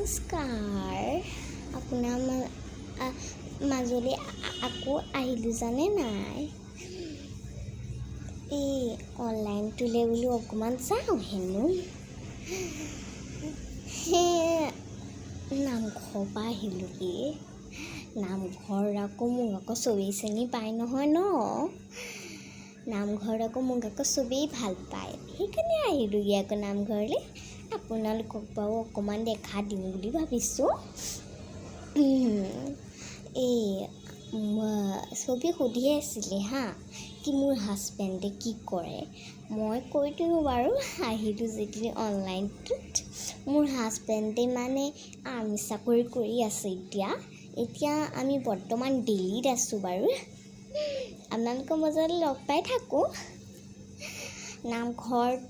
নমস্কাৰ আপোনাৰ মাজলৈ আকৌ আহিলোঁ জানে নাই এই অনলাইনটোলৈ বোলো অকণমান যাওঁ হেনো নামঘৰৰ পৰা আহিলোঁগৈ নামঘৰ আকৌ মোক আকৌ চবেই চিনি পায় নহয় ন নামঘৰত আকৌ মোক আকৌ চবেই ভাল পায় সেইকাৰণে আহিলোঁগৈ আকৌ নামঘৰলৈ আপোনালোকক বাৰু অকণমান দেখা দিম বুলি ভাবিছোঁ এই চবেই সুধিয়ে আছিলে কি মোৰ হাজবেণ্ডে কি কৰে মই কৈ দিওঁ বাৰু আহিলোঁ যেতিয়া অনলাইনটোত মোৰ হাজবেণ্ডে মানে আৰ্মি চাকৰি কৰি আছে এতিয়া আমি বৰ্তমান দিল্লীত আছোঁ বাৰু আপোনালোকৰ মাজতে লগ পাই থাকোঁ নামঘৰত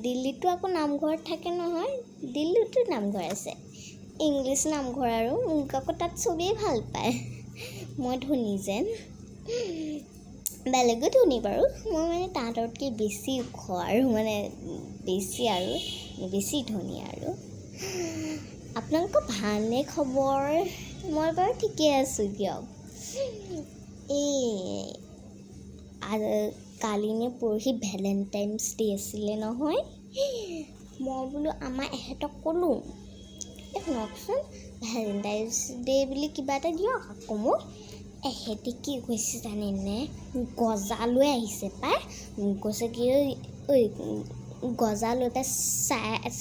দিল্লীতো আকৌ নামঘৰত থাকে নহয় দিল্লীতো নামঘৰ আছে ইংলিছ নামঘৰ আৰু মোক আকৌ তাত চবেই ভাল পায় মই ধনী যেন বেলেগো ধনী বাৰু মই মানে তাহাঁততকৈ বেছি ওখ আৰু মানে বেছি ধনী আৰু আপোনালোকৰ ভালনে খবৰ মই বাৰু ঠিকেই আছোঁ দিয়ক কালি নে পৰহি ভেলেণ্টাইন্স ডে আছিলে নহয় মই বোলো আমাৰ এহেঁতক ক'লোঁ শুনকচোন ভেলেণ্টাইন্স ডে বুলি কিবা এটা দিয়ক আকৌ মোক এহেঁতি কি কৈছে জানেনে গজা লৈ আহিছে পাই মোক কৈছে কি ঐ গজা লৈ পাই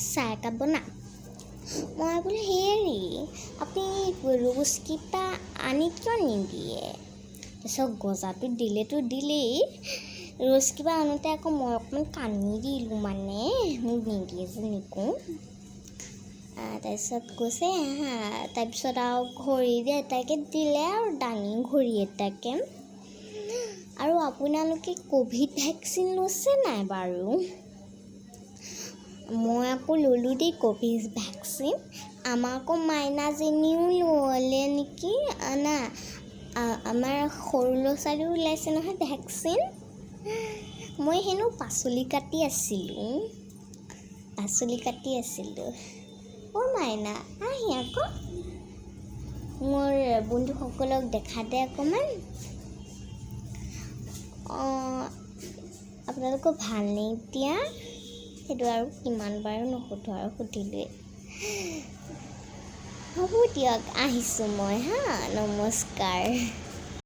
চাহ একাপ বনা মই বোলো হেৰি আপুনি ৰোজকেইটা আনি কিয় নিদিয়ে তাৰপিছত গজাটো দিলেই ৰোজ কিবা আনোতে আকৌ মই অকণমান কান্দি দিলোঁ মানে মোক নিদিয়ে যে নিকোঁ তাৰপিছত কৈছে তাৰপিছত আৰু ঘড়ী এটাকে দিলে আৰু দামী ঘড়ী এটাকে আৰু আপোনালোকে ক'ভিড ভেকচিন লৈছে নাই বাৰু মই আকৌ ল'লোঁ দেই ক'ভিড ভেকচিন আমাৰ আকৌ মাইনাজনীও ল'লে নেকি না আমাৰ সৰু ল'ৰা ছোৱালীও ওলাইছে নহয় ভেকচিন মই হেনো পাচলি কাটি আছিলোঁ মাইনা আহি আকৌ মোৰ বন্ধুসকলক দেখা দে অকণমান আপোনালোকৰ ভালনে এতিয়া সেইটো আৰু কিমান বাৰু নুসুধোঁ আৰু সুধিলোৱে হ'ব দিয়ক আহিছোঁ মই নমস্কাৰ